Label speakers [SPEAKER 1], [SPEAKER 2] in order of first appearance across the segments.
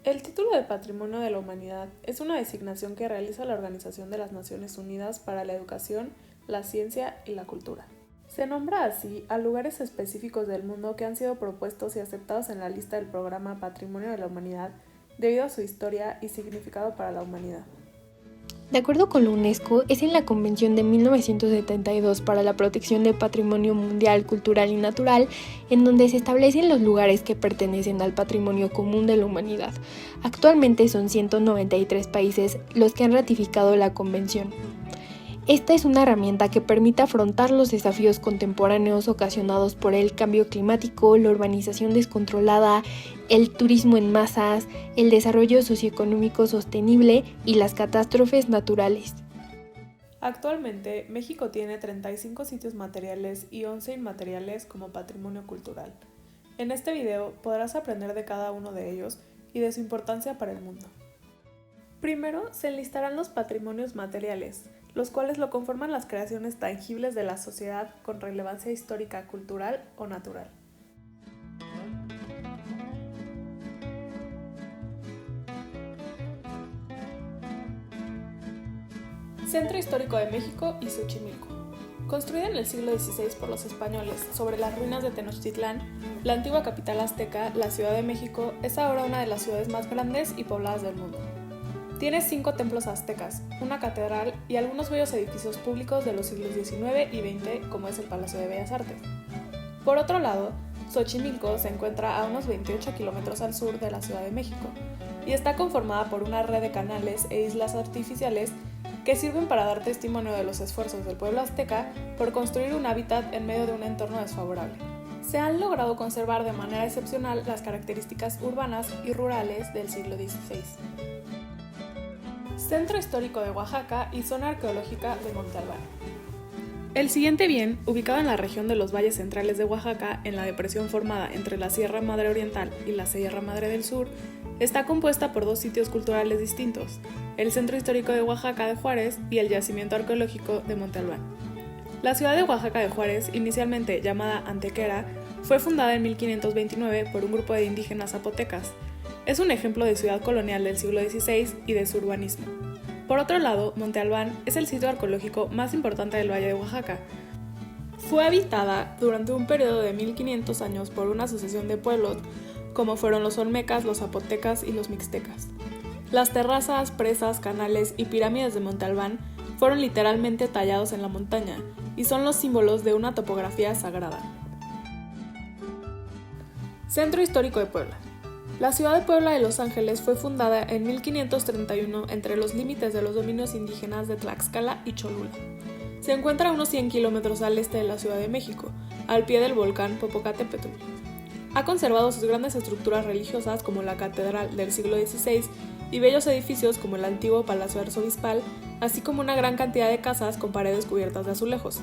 [SPEAKER 1] El título de Patrimonio de la Humanidad es una designación que realiza la Organización de las Naciones Unidas para la Educación, la Ciencia y la Cultura. Se nombra así a lugares específicos del mundo que han sido propuestos y aceptados en la lista del programa Patrimonio de la Humanidad debido a su historia y significado para la humanidad.
[SPEAKER 2] De acuerdo con la UNESCO, es en la Convención de 1972 para la protección del patrimonio mundial, cultural y natural, en donde se establecen los lugares que pertenecen al patrimonio común de la humanidad. Actualmente son 193 países los que han ratificado la convención. Esta es una herramienta que permite afrontar los desafíos contemporáneos ocasionados por el cambio climático, la urbanización descontrolada, el turismo en masas, el desarrollo socioeconómico sostenible y las catástrofes naturales.
[SPEAKER 1] Actualmente, México tiene 35 sitios materiales y 11 inmateriales como patrimonio cultural. En este video podrás aprender de cada uno de ellos y de su importancia para el mundo. Primero, se enlistarán los patrimonios materiales, los cuales lo conforman las creaciones tangibles de la sociedad con relevancia histórica, cultural o natural. Centro Histórico de México y Xochimilco. Construida en el siglo XVI por los españoles sobre las ruinas de Tenochtitlán, la antigua capital azteca, la Ciudad de México, es ahora una de las ciudades más grandes y pobladas del mundo. Tiene 5 templos aztecas, una catedral y algunos bellos edificios públicos de los siglos XIX y XX, como es el Palacio de Bellas Artes. Por otro lado, Xochimilco se encuentra a unos 28 kilómetros al sur de la Ciudad de México y está conformada por una red de canales e islas artificiales que sirven para dar testimonio de los esfuerzos del pueblo azteca por construir un hábitat en medio de un entorno desfavorable. Se han logrado conservar de manera excepcional las características urbanas y rurales del siglo XVI. Centro Histórico de Oaxaca y Zona Arqueológica de Monte Albán. El siguiente bien, ubicado en la región de los valles centrales de Oaxaca, en la depresión formada entre la Sierra Madre Oriental y la Sierra Madre del Sur, está compuesta por 2 sitios culturales distintos, el Centro Histórico de Oaxaca de Juárez y el Yacimiento Arqueológico de Monte Albán. La ciudad de Oaxaca de Juárez, inicialmente llamada Antequera, fue fundada en 1529 por un grupo de indígenas zapotecas. Es un ejemplo de ciudad colonial del siglo XVI y de su urbanismo. Por otro lado, Monte Albán es el sitio arqueológico más importante del Valle de Oaxaca. Fue habitada durante un periodo de 1500 años por una sucesión de pueblos, como fueron los olmecas, los zapotecas y los mixtecas. Las terrazas, presas, canales y pirámides de Monte Albán fueron literalmente tallados en la montaña y son los símbolos de una topografía sagrada. Centro Histórico de Puebla. La ciudad de Puebla de Los Ángeles fue fundada en 1531 entre los límites de los dominios indígenas de Tlaxcala y Cholula. Se encuentra a unos 100 kilómetros al este de la Ciudad de México, al pie del volcán Popocatépetl. Ha conservado sus grandes estructuras religiosas como la catedral del siglo XVI y bellos edificios como el antiguo Palacio Arzobispal, así como una gran cantidad de casas con paredes cubiertas de azulejos.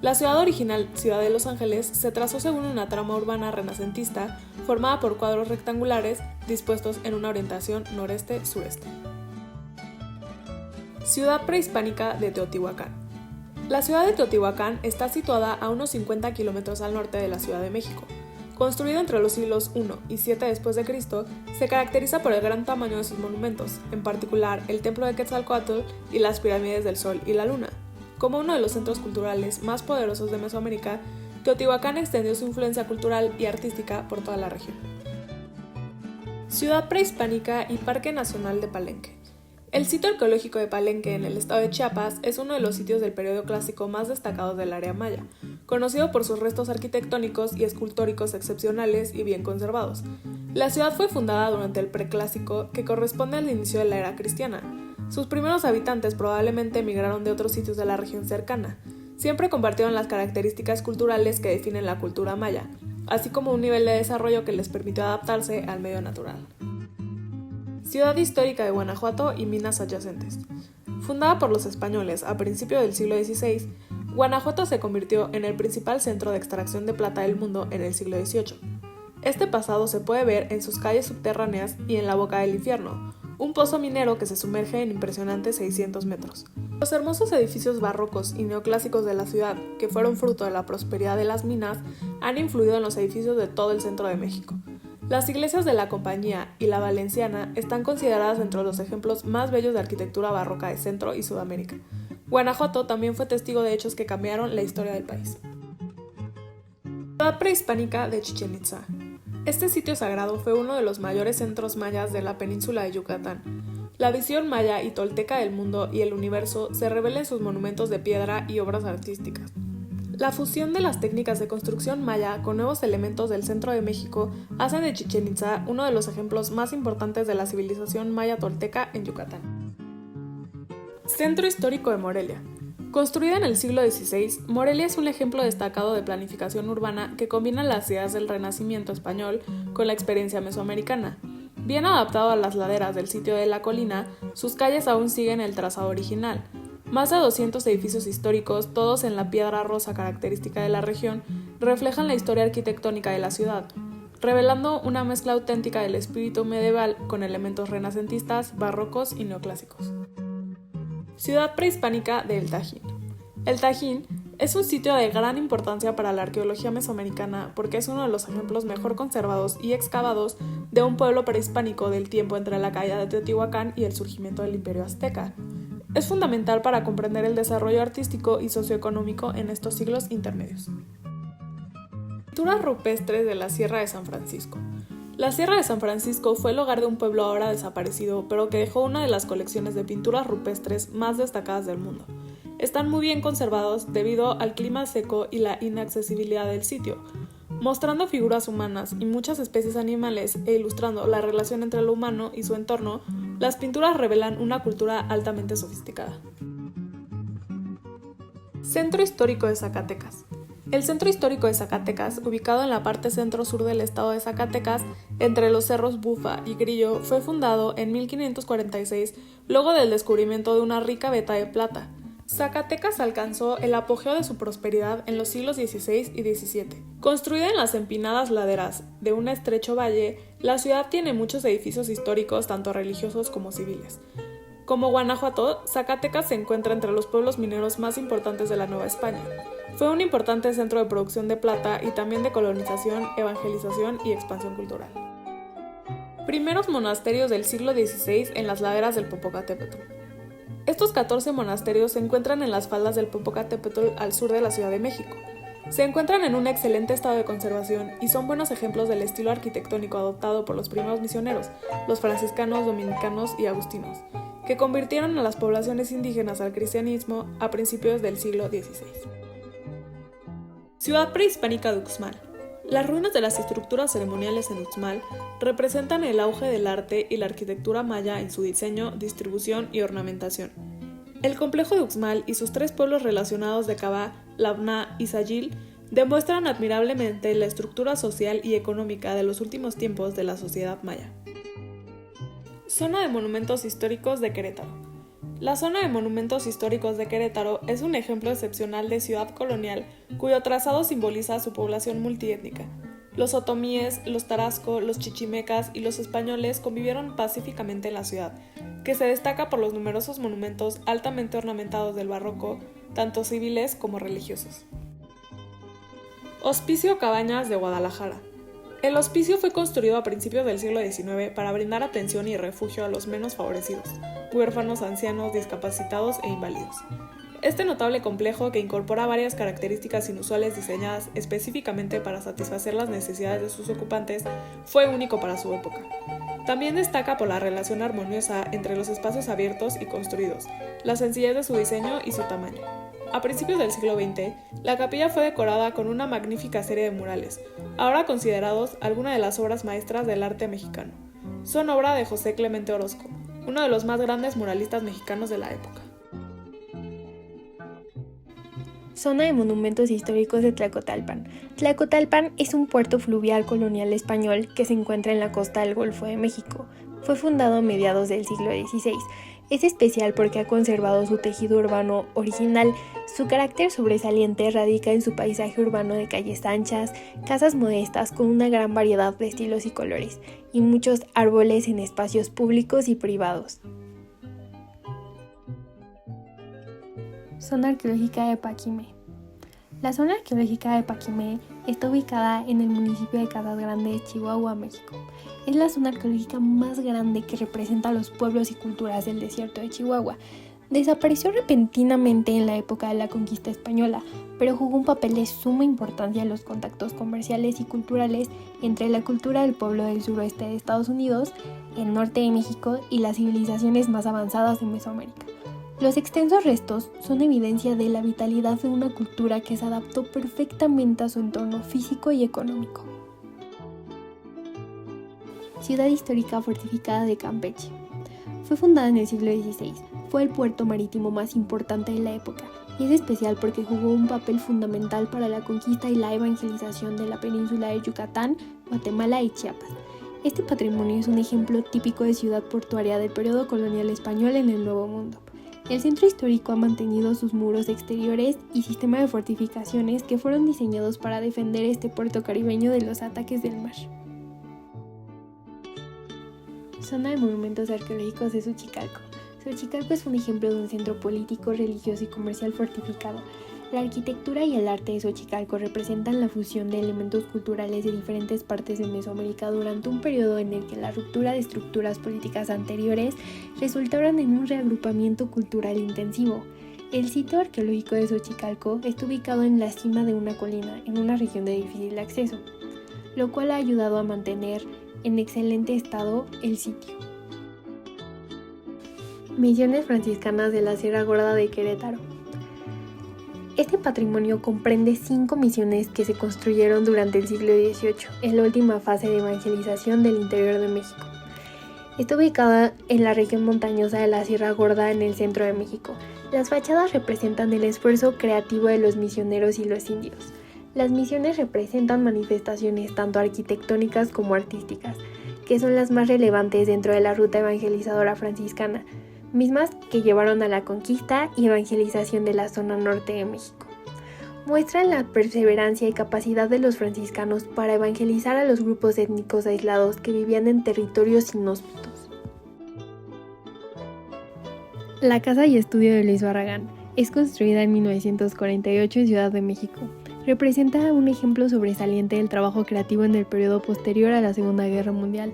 [SPEAKER 1] La ciudad original, Ciudad de Los Ángeles, se trazó según una trama urbana renacentista formada por cuadros rectangulares dispuestos en una orientación noreste-sureste. Ciudad prehispánica de Teotihuacán. La ciudad de Teotihuacán está situada a unos 50 kilómetros al norte de la Ciudad de México. Construido entre los siglos I y VII después de Cristo, se caracteriza por el gran tamaño de sus monumentos, en particular el Templo de Quetzalcóatl y las pirámides del Sol y la Luna. Como uno de los centros culturales más poderosos de Mesoamérica, Teotihuacán extendió su influencia cultural y artística por toda la región. Ciudad prehispánica y Parque Nacional de Palenque. El sitio arqueológico de Palenque en el estado de Chiapas es uno de los sitios del periodo clásico más destacados del área maya, conocido por sus restos arquitectónicos y escultóricos excepcionales y bien conservados. La ciudad fue fundada durante el preclásico, que corresponde al inicio de la era cristiana. Sus primeros habitantes probablemente emigraron de otros sitios de la región cercana. Siempre compartieron las características culturales que definen la cultura maya, así como un nivel de desarrollo que les permitió adaptarse al medio natural. Ciudad histórica de Guanajuato y minas adyacentes. Fundada por los españoles a principios del siglo XVI, Guanajuato se convirtió en el principal centro de extracción de plata del mundo en el siglo XVIII. Este pasado se puede ver en sus calles subterráneas y en la Boca del Infierno, un pozo minero que se sumerge en impresionantes 600 metros. Los hermosos edificios barrocos y neoclásicos de la ciudad, que fueron fruto de la prosperidad de las minas, han influido en los edificios de todo el centro de México. Las iglesias de la Compañía y la Valenciana están consideradas entre los ejemplos más bellos de arquitectura barroca de Centro y Sudamérica. Guanajuato también fue testigo de hechos que cambiaron la historia del país. Ciudad prehispánica de Chichén Itzá. Este sitio sagrado fue uno de los mayores centros mayas de la península de Yucatán. La visión maya y tolteca del mundo y el universo se revela en sus monumentos de piedra y obras artísticas. La fusión de las técnicas de construcción maya con nuevos elementos del centro de México hacen de Chichén Itzá uno de los ejemplos más importantes de la civilización maya tolteca en Yucatán. Centro histórico de Morelia. Construida en el siglo XVI, Morelia es un ejemplo destacado de planificación urbana que combina las ideas del Renacimiento español con la experiencia mesoamericana. Bien adaptado a las laderas del sitio de la colina, sus calles aún siguen el trazado original. Más de 200 edificios históricos, todos en la piedra rosa característica de la región, reflejan la historia arquitectónica de la ciudad, revelando una mezcla auténtica del espíritu medieval con elementos renacentistas, barrocos y neoclásicos. Ciudad prehispánica de El Tajín. El Tajín es un sitio de gran importancia para la arqueología mesoamericana porque es uno de los ejemplos mejor conservados y excavados de un pueblo prehispánico del tiempo entre la caída de Teotihuacán y el surgimiento del Imperio Azteca. Es fundamental para comprender el desarrollo artístico y socioeconómico en estos siglos intermedios. Pinturas rupestres de la Sierra de San Francisco. La Sierra de San Francisco fue el hogar de un pueblo ahora desaparecido, pero que dejó una de las colecciones de pinturas rupestres más destacadas del mundo. Están muy bien conservados debido al clima seco y la inaccesibilidad del sitio, mostrando figuras humanas y muchas especies animales e ilustrando la relación entre lo humano y su entorno. Las pinturas revelan una cultura altamente sofisticada. Centro histórico de Zacatecas. El Centro Histórico de Zacatecas, ubicado en la parte centro-sur del estado de Zacatecas, entre los cerros Bufa y Grillo, fue fundado en 1546 luego del descubrimiento de una rica veta de plata. Zacatecas alcanzó el apogeo de su prosperidad en los siglos XVI y XVII. Construida en las empinadas laderas de un estrecho valle, la ciudad tiene muchos edificios históricos, tanto religiosos como civiles. Como Guanajuato, Zacatecas se encuentra entre los pueblos mineros más importantes de la Nueva España. Fue un importante centro de producción de plata y también de colonización, evangelización y expansión cultural. Primeros monasterios del siglo XVI en las laderas del Popocatépetl. Estos 14 monasterios se encuentran en las faldas del Popocatépetl al sur de la Ciudad de México. Se encuentran en un excelente estado de conservación y son buenos ejemplos del estilo arquitectónico adoptado por los primeros misioneros, los franciscanos, dominicanos y agustinos, que convirtieron a las poblaciones indígenas al cristianismo a principios del siglo XVI. Ciudad prehispánica de Uxmal. Las ruinas de las estructuras ceremoniales en Uxmal representan el auge del arte y la arquitectura maya en su diseño, distribución y ornamentación. El complejo de Uxmal y sus 3 pueblos relacionados de Cabá, Labná y Sayil demuestran admirablemente la estructura social y económica de los últimos tiempos de la sociedad maya. Zona de monumentos históricos de Querétaro. La zona de monumentos históricos de Querétaro es un ejemplo excepcional de ciudad colonial cuyo trazado simboliza su población multiétnica. Los otomíes, los tarasco, los chichimecas y los españoles convivieron pacíficamente en la ciudad, que se destaca por los numerosos monumentos altamente ornamentados del barroco, tanto civiles como religiosos. Hospicio Cabañas de Guadalajara. El hospicio fue construido a principios del siglo XIX para brindar atención y refugio a los menos favorecidos, huérfanos, ancianos, discapacitados e inválidos. Este notable complejo, que incorpora varias características inusuales diseñadas específicamente para satisfacer las necesidades de sus ocupantes, fue único para su época. También destaca por la relación armoniosa entre los espacios abiertos y construidos, la sencillez de su diseño y su tamaño. A principios del siglo XX, la capilla fue decorada con una magnífica serie de murales, ahora considerados algunas de las obras maestras del arte mexicano. Son obra de José Clemente Orozco, uno de los más grandes muralistas mexicanos de la época.
[SPEAKER 2] Zona de monumentos históricos de Tlacotalpan. Tlacotalpan es un puerto fluvial colonial español que se encuentra en la costa del Golfo de México. Fue fundado a mediados del siglo XVI. Es especial porque ha conservado su tejido urbano original. Su carácter sobresaliente radica en su paisaje urbano de calles anchas, casas modestas con una gran variedad de estilos y colores, y muchos árboles en espacios públicos y privados. Zona arqueológica de Paquimé. La zona arqueológica de Paquimé Está ubicada en el municipio de Casas Grandes, Chihuahua, México. Es la zona arqueológica más grande que representa los pueblos y culturas del desierto de Chihuahua. Desapareció repentinamente en la época de la conquista española, pero jugó un papel de suma importancia en los contactos comerciales y culturales entre la cultura del pueblo del suroeste de Estados Unidos, el norte de México y las civilizaciones más avanzadas de Mesoamérica. Los extensos restos son evidencia de la vitalidad de una cultura que se adaptó perfectamente a su entorno físico y económico. Ciudad histórica fortificada de Campeche. Fue fundada en el siglo XVI. Fue el puerto marítimo más importante de la época y es especial porque jugó un papel fundamental para la conquista y la evangelización de la península de Yucatán, Guatemala y Chiapas. Este patrimonio es un ejemplo típico de ciudad portuaria del periodo colonial español en el Nuevo Mundo. El centro histórico ha mantenido sus muros exteriores y sistema de fortificaciones que fueron diseñados para defender este puerto caribeño de los ataques del mar. Zona de monumentos arqueológicos de Xochicalco. Xochicalco es un ejemplo de un centro político, religioso y comercial fortificado. La arquitectura y el arte de Xochicalco representan la fusión de elementos culturales de diferentes partes de Mesoamérica durante un periodo en el que la ruptura de estructuras políticas anteriores resultaron en un reagrupamiento cultural intensivo. El sitio arqueológico de Xochicalco está ubicado en la cima de una colina, en una región de difícil acceso, lo cual ha ayudado a mantener en excelente estado el sitio. Misiones franciscanas de la Sierra Gorda de Querétaro. Este patrimonio comprende 5 misiones que se construyeron durante el siglo XVIII, en la última fase de evangelización del interior de México. Está ubicada en la región montañosa de la Sierra Gorda en el centro de México. Las fachadas representan el esfuerzo creativo de los misioneros y los indios. Las misiones representan manifestaciones tanto arquitectónicas como artísticas, que son las más relevantes dentro de la ruta evangelizadora franciscana, mismas que llevaron a la conquista y evangelización de la zona norte de México. Muestran la perseverancia y capacidad de los franciscanos para evangelizar a los grupos étnicos aislados que vivían en territorios inhóspitos. La casa y estudio de Luis Barragán es construida en 1948 en Ciudad de México. Representa un ejemplo sobresaliente del trabajo creativo en el periodo posterior a la Segunda Guerra Mundial.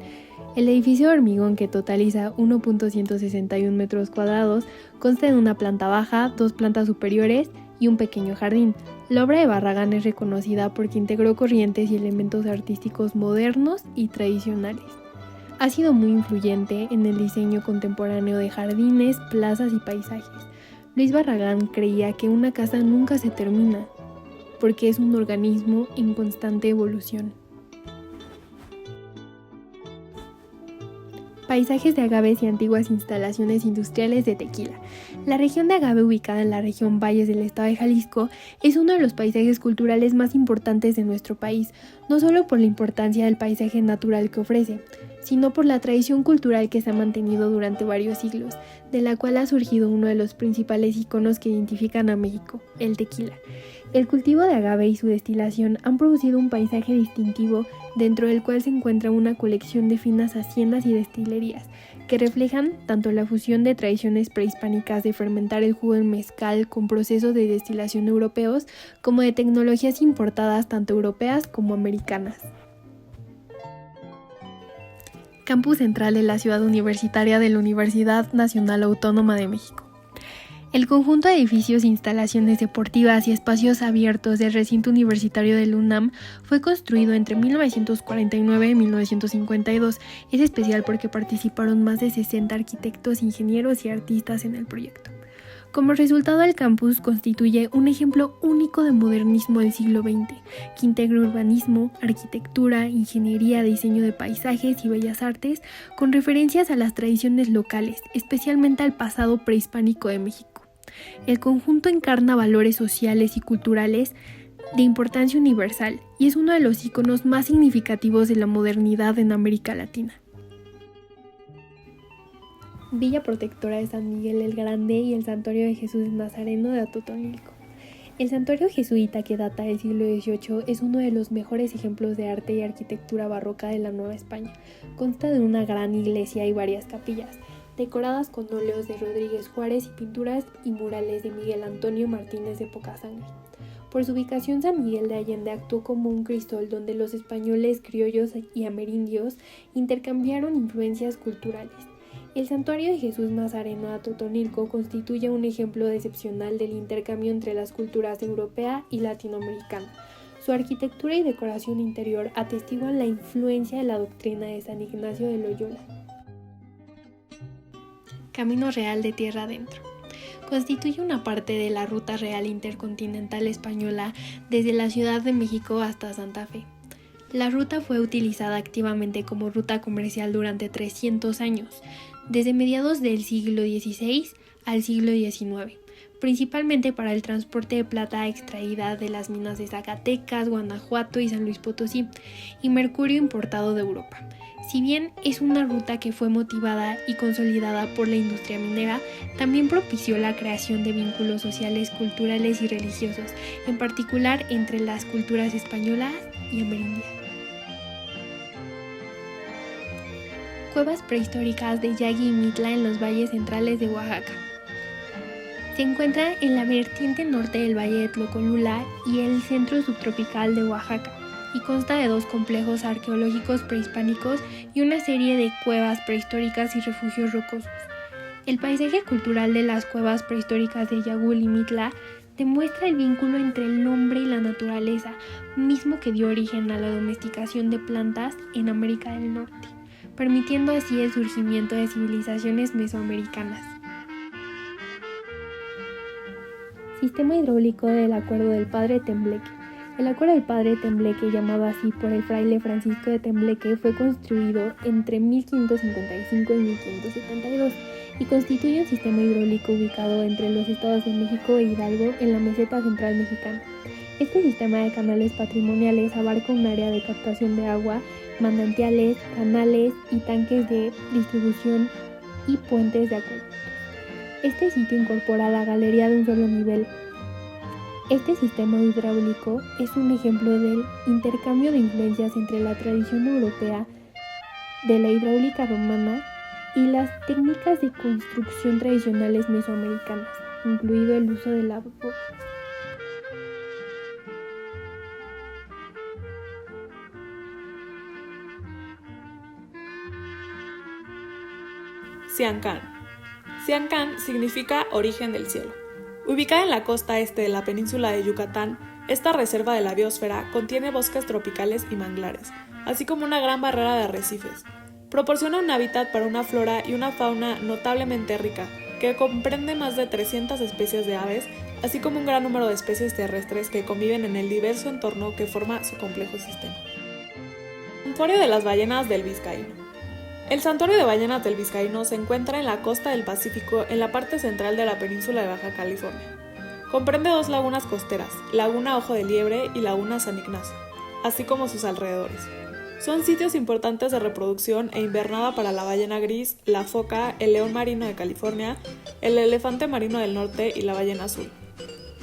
[SPEAKER 2] El edificio de hormigón, que totaliza 1.161 metros cuadrados, consta de una planta baja, 2 plantas superiores y un pequeño jardín. La obra de Barragán es reconocida porque integró corrientes y elementos artísticos modernos y tradicionales. Ha sido muy influyente en el diseño contemporáneo de jardines, plazas y paisajes. Luis Barragán creía que una casa nunca se termina, porque es un organismo en constante evolución. Paisajes de agaves y antiguas instalaciones industriales de tequila. La región de agave, ubicada en la región Valles del estado de Jalisco, es uno de los paisajes culturales más importantes de nuestro país, no solo por la importancia del paisaje natural que ofrece, sino por la tradición cultural que se ha mantenido durante varios siglos, de la cual ha surgido uno de los principales iconos que identifican a México, el tequila. El cultivo de agave y su destilación han producido un paisaje distintivo dentro del cual se encuentra una colección de finas haciendas y destilerías que reflejan tanto la fusión de tradiciones prehispánicas de fermentar el jugo del mezcal con procesos de destilación europeos como de tecnologías importadas tanto europeas como americanas. Campus central de la ciudad universitaria de la Universidad Nacional Autónoma de México. El conjunto de edificios, instalaciones deportivas y espacios abiertos del recinto universitario del UNAM fue construido entre 1949 y 1952. Es especial porque participaron más de 60 arquitectos, ingenieros y artistas en el proyecto. Como resultado, el campus constituye un ejemplo único de modernismo del siglo XX, que integra urbanismo, arquitectura, ingeniería, diseño de paisajes y bellas artes, con referencias a las tradiciones locales, especialmente al pasado prehispánico de México. El conjunto encarna valores sociales y culturales de importancia universal y es uno de los íconos más significativos de la modernidad en América Latina. Villa Protectora de San Miguel el Grande y el Santuario de Jesús Nazareno de Atotonilco. El santuario jesuita, que data del siglo XVIII, es uno de los mejores ejemplos de arte y arquitectura barroca de la Nueva España. Consta de una gran iglesia y varias capillas, decoradas con óleos de Rodríguez Juárez y pinturas y murales de Miguel Antonio Martínez de Pocasangre. Por su ubicación, San Miguel de Allende actuó como un crisol donde los españoles, criollos y amerindios intercambiaron influencias culturales. El santuario de Jesús Nazareno a Totonilco constituye un ejemplo excepcional del intercambio entre las culturas europea y latinoamericana. Su arquitectura y decoración interior atestiguan la influencia de la doctrina de San Ignacio de Loyola. Camino Real de Tierra Adentro. Constituye una parte de la Ruta Real Intercontinental Española desde la Ciudad de México hasta Santa Fe. La ruta fue utilizada activamente como ruta comercial durante 300 años, desde mediados del siglo XVI al siglo XIX, principalmente para el transporte de plata extraída de las minas de Zacatecas, Guanajuato y San Luis Potosí, y mercurio importado de Europa. Si bien es una ruta que fue motivada y consolidada por la industria minera, también propició la creación de vínculos sociales, culturales y religiosos, en particular entre las culturas españolas y amerindias. Cuevas prehistóricas de Yaqui y Mitla en los valles centrales de Oaxaca. Se encuentra en la vertiente norte del valle de Tlocolula y el centro subtropical de Oaxaca, y consta de 2 complejos arqueológicos prehispánicos y una serie de cuevas prehistóricas y refugios rocosos. El paisaje cultural de las cuevas prehistóricas de Yagul y Mitla demuestra el vínculo entre el hombre y la naturaleza, mismo que dio origen a la domesticación de plantas en América del Norte, permitiendo así el surgimiento de civilizaciones mesoamericanas. Sistema hidráulico del Acuerdo del Padre Tembleque. El Acuerdo del Padre Tembleque, llamado así por el fraile Francisco de Tembleque, fue construido entre 1555 y 1572 y constituye un sistema hidráulico ubicado entre los estados de México e Hidalgo en la meseta central mexicana. Este sistema de canales patrimoniales abarca un área de captación de agua, manantiales, canales y tanques de distribución y puentes de acueductos. Este sitio incorpora la galería de un solo nivel. Este sistema hidráulico es un ejemplo del intercambio de influencias entre la tradición europea de la hidráulica romana y las técnicas de construcción tradicionales mesoamericanas, incluido el uso de la boga.
[SPEAKER 1] Siancán. Siancán significa origen del cielo. Ubicada en la costa este de la península de Yucatán, esta reserva de la biosfera contiene bosques tropicales y manglares, así como una gran barrera de arrecifes. Proporciona un hábitat para una flora y una fauna notablemente rica, que comprende más de 300 especies de aves, así como un gran número de especies terrestres que conviven en el diverso entorno que forma su complejo sistema. Santuario de las ballenas del Vizcaíno. El Santuario de Ballenas del Vizcaíno se encuentra en la costa del Pacífico, en la parte central de la península de Baja California. Comprende 2 lagunas costeras, Laguna Ojo de Liebre y Laguna San Ignacio, así como sus alrededores. Son sitios importantes de reproducción e invernada para la ballena gris, la foca, el león marino de California, el elefante marino del norte y la ballena azul.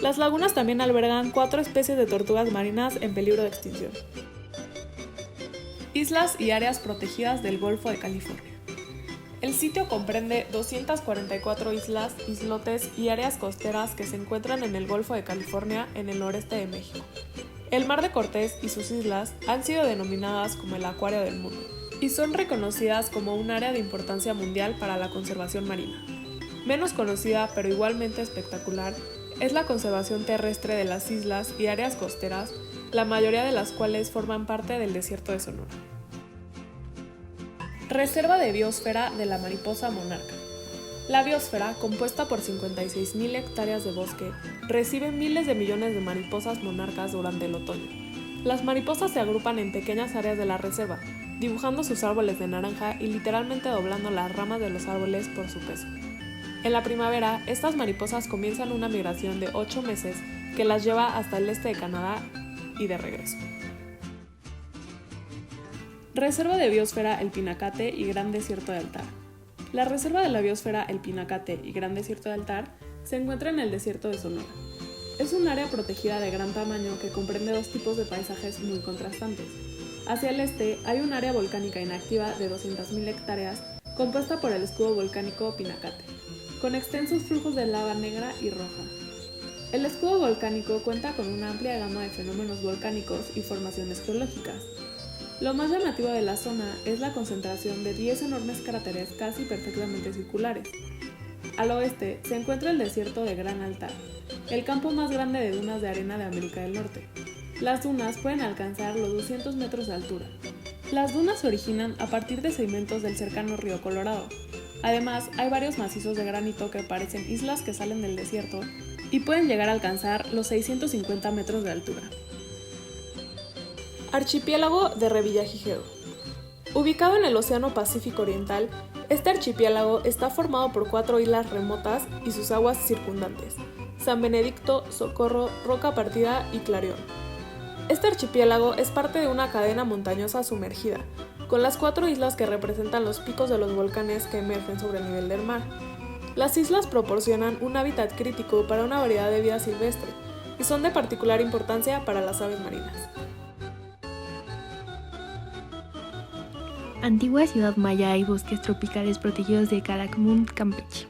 [SPEAKER 1] Las lagunas también albergan 4 especies de tortugas marinas en peligro de extinción. Islas y áreas protegidas del Golfo de California. El sitio comprende 244 islas, islotes y áreas costeras que se encuentran en el Golfo de California, en el noreste de México. El Mar de Cortés y sus islas han sido denominadas como el Acuario del Mundo y son reconocidas como un área de importancia mundial para la conservación marina. Menos conocida, pero igualmente espectacular, es la conservación terrestre de las islas y áreas costeras, la mayoría de las cuales forman parte del desierto de Sonora. Reserva de biosfera de la mariposa monarca. La biosfera, compuesta por 56.000 hectáreas de bosque, recibe miles de millones de mariposas monarcas durante el otoño. Las mariposas se agrupan en pequeñas áreas de la reserva, dibujando sus árboles de naranja y literalmente doblando las ramas de los árboles por su peso. En la primavera, estas mariposas comienzan una migración de 8 meses que las lleva hasta el este de Canadá y de regreso. Reserva de biosfera El Pinacate y Gran Desierto de Altar. La reserva de la biosfera El Pinacate y Gran Desierto de Altar se encuentra en el desierto de Sonora. Es un área protegida de gran tamaño que comprende 2 tipos de paisajes muy contrastantes. Hacia el este hay un área volcánica inactiva de 200.000 hectáreas compuesta por el escudo volcánico Pinacate, con extensos flujos de lava negra y roja. El escudo volcánico cuenta con una amplia gama de fenómenos volcánicos y formaciones geológicas. Lo más llamativo de la zona es la concentración de 10 enormes cráteres casi perfectamente circulares. Al oeste se encuentra el desierto de Gran Altar, el campo más grande de dunas de arena de América del Norte. Las dunas pueden alcanzar los 200 metros de altura. Las dunas se originan a partir de sedimentos del cercano río Colorado. Además, hay varios macizos de granito que parecen islas que salen del desierto y pueden llegar a alcanzar los 650 metros de altura. Archipiélago de Revillagigedo. Ubicado en el Océano Pacífico Oriental, este archipiélago está formado por 4 islas remotas y sus aguas circundantes: San Benedicto, Socorro, Roca Partida y Clarión. Este archipiélago es parte de una cadena montañosa sumergida, con las 4 islas que representan los picos de los volcanes que emergen sobre el nivel del mar. Las islas proporcionan un hábitat crítico para una variedad de vida silvestre y son de particular importancia para las aves marinas.
[SPEAKER 2] Antigua ciudad maya y bosques tropicales protegidos de Calakmul, Campeche.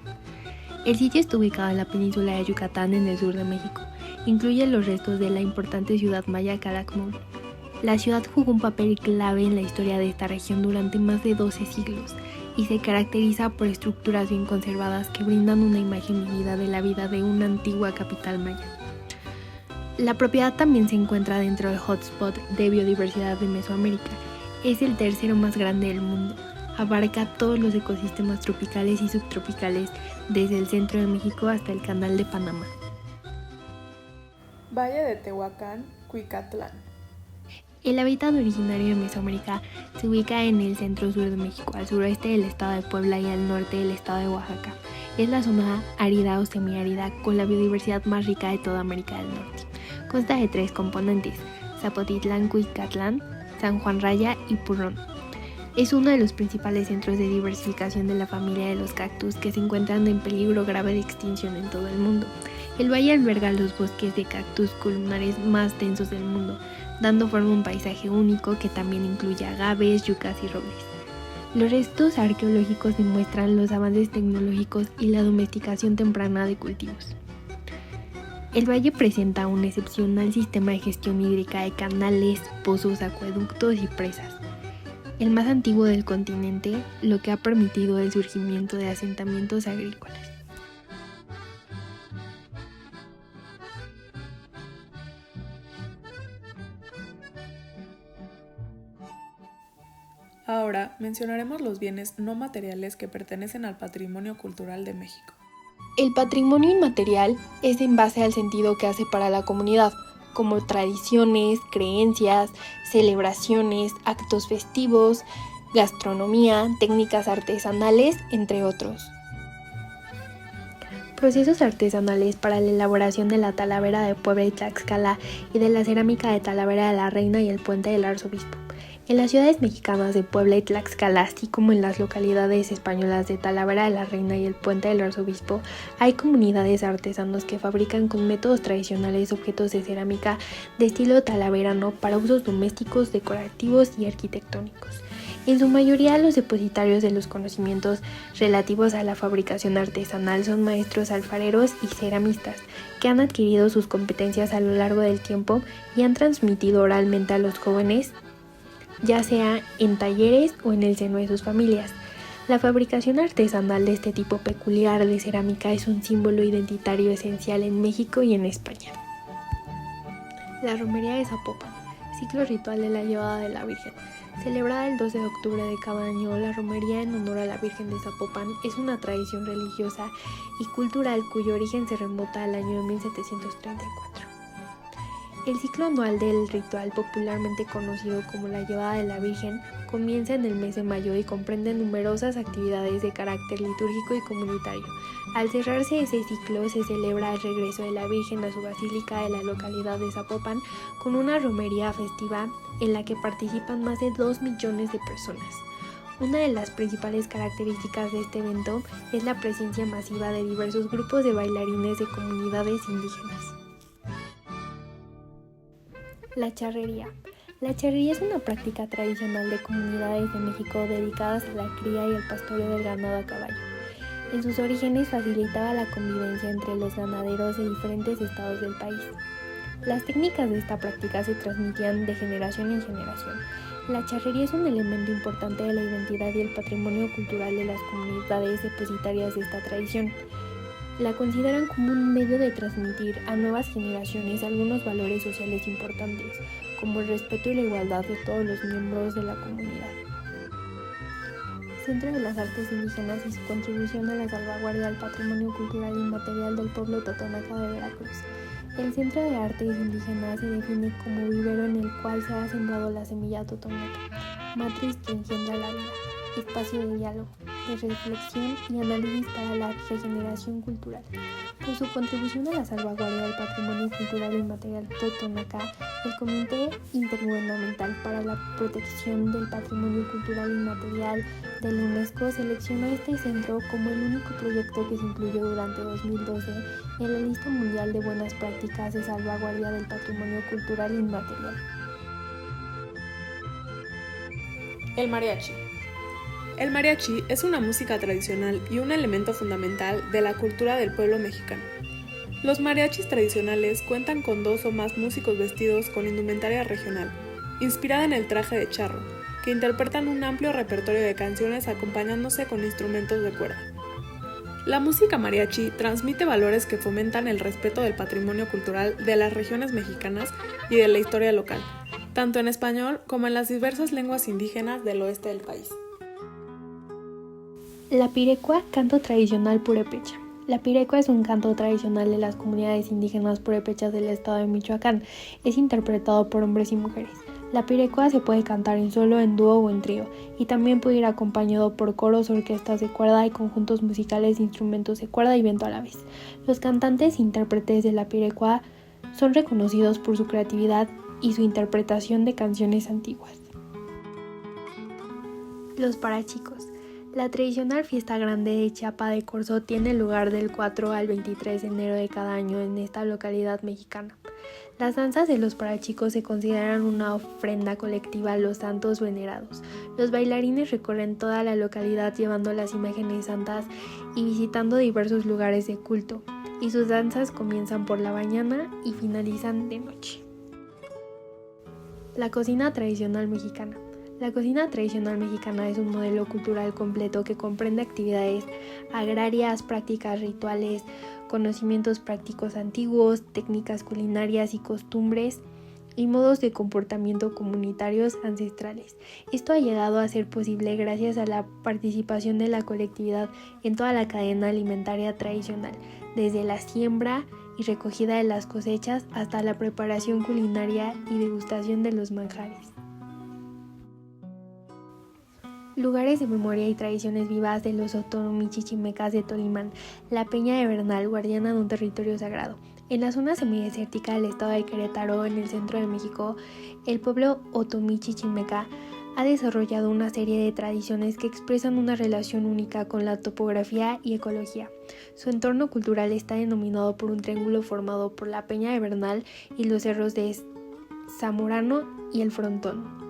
[SPEAKER 2] El sitio está ubicado en la península de Yucatán, en el sur de México. Incluye los restos de la importante ciudad maya Calakmul. La ciudad jugó un papel clave en la historia de esta región durante más de 12 siglos y se caracteriza por estructuras bien conservadas que brindan una imagen vívida de la vida de una antigua capital maya. La propiedad también se encuentra dentro del hotspot de biodiversidad de Mesoamérica. Es el tercero más grande del mundo. Abarca todos los ecosistemas tropicales y subtropicales, desde el centro de México hasta el Canal de Panamá.
[SPEAKER 1] Valle de Tehuacán, Cuicatlán.
[SPEAKER 2] El hábitat originario de Mesoamérica se ubica en el centro-sur de México, al suroeste del estado de Puebla y al norte del estado de Oaxaca. Es la zona árida o semiárida con la biodiversidad más rica de toda América del Norte. Consta de 3 componentes: Zapotitlán, Cuicatlán, San Juan Raya y Purrón. Es uno de los principales centros de diversificación de la familia de los cactus, que se encuentran en peligro grave de extinción en todo el mundo. El valle alberga los bosques de cactus columnares más densos del mundo, dando forma a un paisaje único que también incluye agaves, yucas y robles. Los restos arqueológicos demuestran los avances tecnológicos y la domesticación temprana de cultivos. El valle presenta un excepcional sistema de gestión hídrica de canales, pozos, acueductos y presas, el más antiguo del continente, lo que ha permitido el surgimiento de asentamientos agrícolas.
[SPEAKER 1] Ahora mencionaremos los bienes no materiales que pertenecen al patrimonio cultural de México.
[SPEAKER 2] El patrimonio inmaterial es en base al sentido que hace para la comunidad, como tradiciones, creencias, celebraciones, actos festivos, gastronomía, técnicas artesanales, entre otros. Procesos artesanales para la elaboración de la Talavera de Puebla y Tlaxcala y de la cerámica de Talavera de la Reina y el Puente del Arzobispo. En las ciudades mexicanas de Puebla y Tlaxcala, así como en las localidades españolas de Talavera de la Reina y el Puente del Arzobispo, hay comunidades de artesanos que fabrican con métodos tradicionales objetos de cerámica de estilo talaverano para usos domésticos, decorativos y arquitectónicos. En su mayoría, los depositarios de los conocimientos relativos a la fabricación artesanal son maestros alfareros y ceramistas, que han adquirido sus competencias a lo largo del tiempo y han transmitido oralmente a los jóvenes, ya sea en talleres o en el seno de sus familias. La fabricación artesanal de este tipo peculiar de cerámica es un símbolo identitario esencial en México y en España. La romería de Zapopan, ciclo ritual de la llevada de la Virgen. Celebrada el 12 de octubre de cada año, la romería en honor a la Virgen de Zapopan es una tradición religiosa y cultural cuyo origen se remonta al año 1734. El ciclo anual del ritual, popularmente conocido como la llevada de la Virgen, comienza en el mes de mayo y comprende numerosas actividades de carácter litúrgico y comunitario. Al cerrarse ese ciclo, se celebra el regreso de la Virgen a su basílica de la localidad de Zapopan con una romería festiva en la que participan más de 2 millones de personas. Una de las principales características de este evento es la presencia masiva de diversos grupos de bailarines de comunidades indígenas. La charrería. La charrería es una práctica tradicional de comunidades de México dedicadas a la cría y el pastoreo del ganado a caballo. En sus orígenes facilitaba la convivencia entre los ganaderos de diferentes estados del país. Las técnicas de esta práctica se transmitían de generación en generación. La charrería es un elemento importante de la identidad y el patrimonio cultural de las comunidades depositarias de esta tradición. La consideran como un medio de transmitir a nuevas generaciones algunos valores sociales importantes, como el respeto y la igualdad de todos los miembros de la comunidad. Centro de las Artes Indígenas y su contribución a la salvaguardia del patrimonio cultural inmaterial del pueblo totonaca de Veracruz. El Centro de Artes Indígenas se define como vivero en el cual se ha sembrado la semilla totonaca, matriz que engendra la vida, espacio de diálogo, de reflexión y análisis para la regeneración cultural. Por su contribución a la salvaguardia del patrimonio cultural inmaterial totonaca, el Comité Intergubernamental para la Protección del Patrimonio Cultural Inmaterial de la UNESCO seleccionó este centro como el único proyecto que se incluyó durante 2012 en la lista mundial de buenas prácticas de salvaguardia del patrimonio cultural inmaterial.
[SPEAKER 1] El mariachi. El mariachi es una música tradicional y un elemento fundamental de la cultura del pueblo mexicano. Los mariachis tradicionales cuentan con 2 o más músicos vestidos con indumentaria regional, inspirada en el traje de charro, que interpretan un amplio repertorio de canciones acompañándose con instrumentos de cuerda. La música mariachi transmite valores que fomentan el respeto del patrimonio cultural de las regiones mexicanas y de la historia local, tanto en español como en las diversas lenguas indígenas del oeste del país.
[SPEAKER 2] La pirecua, canto tradicional purépecha. La pirecua es un canto tradicional de las comunidades indígenas purépechas del estado de Michoacán. Es interpretado por hombres y mujeres. La pirecua se puede cantar en solo, en dúo o en trío, y también puede ir acompañado por coros, orquestas de cuerda y conjuntos musicales de instrumentos de cuerda y viento a la vez. Los cantantes e intérpretes de la pirecua son reconocidos por su creatividad y su interpretación de canciones antiguas. Los parachicos. La tradicional fiesta grande de Chiapa de Corzo tiene lugar del 4 al 23 de enero de cada año en esta localidad mexicana. Las danzas de los parachicos se consideran una ofrenda colectiva a los santos venerados. Los bailarines recorren toda la localidad llevando las imágenes santas y visitando diversos lugares de culto, y sus danzas comienzan por la mañana y finalizan de noche. La cocina tradicional mexicana. La cocina tradicional mexicana es un modelo cultural completo que comprende actividades agrarias, prácticas rituales, conocimientos prácticos antiguos, técnicas culinarias y costumbres y modos de comportamiento comunitarios ancestrales. Esto ha llegado a ser posible gracias a la participación de la colectividad en toda la cadena alimentaria tradicional, desde la siembra y recogida de las cosechas hasta la preparación culinaria y degustación de los manjares. Lugares de memoria y tradiciones vivas de los otomichichimecas de Tolimán. La Peña de Bernal, guardiana de un territorio sagrado. En la zona semidesértica del estado de Querétaro, en el centro de México, el pueblo otomichichimeca ha desarrollado una serie de tradiciones que expresan una relación única con la topografía y ecología. Su entorno cultural está denominado por un triángulo formado por la Peña de Bernal y los cerros de Zamorano y el Frontón.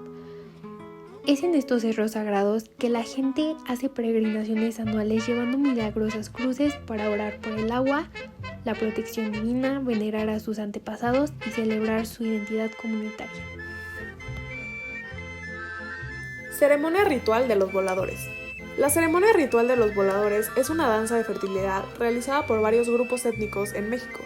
[SPEAKER 2] Es en estos cerros sagrados que la gente hace peregrinaciones anuales llevando milagrosas cruces para orar por el agua, la protección divina, venerar a sus antepasados y celebrar su identidad comunitaria.
[SPEAKER 1] Ceremonia ritual de los voladores. La ceremonia ritual de los voladores es una danza de fertilidad realizada por varios grupos étnicos en México,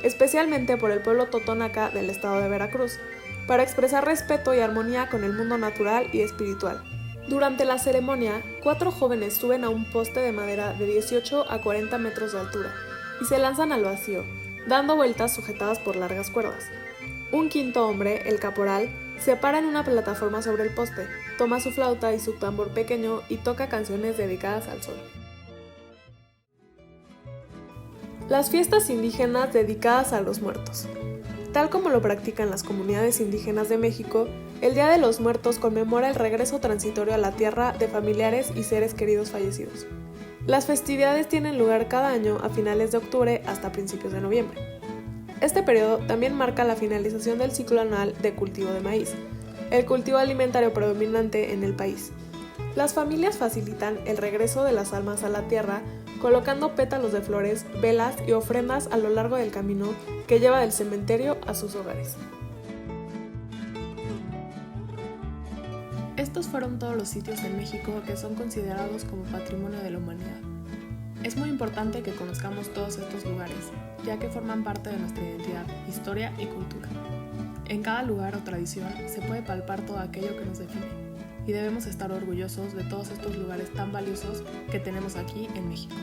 [SPEAKER 1] especialmente por el pueblo totonaca del estado de Veracruz, para expresar respeto y armonía con el mundo natural y espiritual. Durante la ceremonia, 4 jóvenes suben a un poste de madera de 18 a 40 metros de altura y se lanzan al vacío, dando vueltas sujetadas por largas cuerdas. Un quinto hombre, el caporal, se para en una plataforma sobre el poste, toma su flauta y su tambor pequeño y toca canciones dedicadas al sol. Las fiestas indígenas dedicadas a los muertos. Tal como lo practican las comunidades indígenas de México, el Día de los Muertos conmemora el regreso transitorio a la tierra de familiares y seres queridos fallecidos. Las festividades tienen lugar cada año a finales de octubre hasta principios de noviembre. Este periodo también marca la finalización del ciclo anual de cultivo de maíz, el cultivo alimentario predominante en el país. Las familias facilitan el regreso de las almas a la tierra colocando pétalos de flores, velas y ofrendas a lo largo del camino que lleva del cementerio a sus hogares. Estos fueron todos los sitios en México que son considerados como Patrimonio de la Humanidad. Es muy importante que conozcamos todos estos lugares, ya que forman parte de nuestra identidad, historia y cultura. En cada lugar o tradición se puede palpar todo aquello que nos define, y debemos estar orgullosos de todos estos lugares tan valiosos que tenemos aquí en México.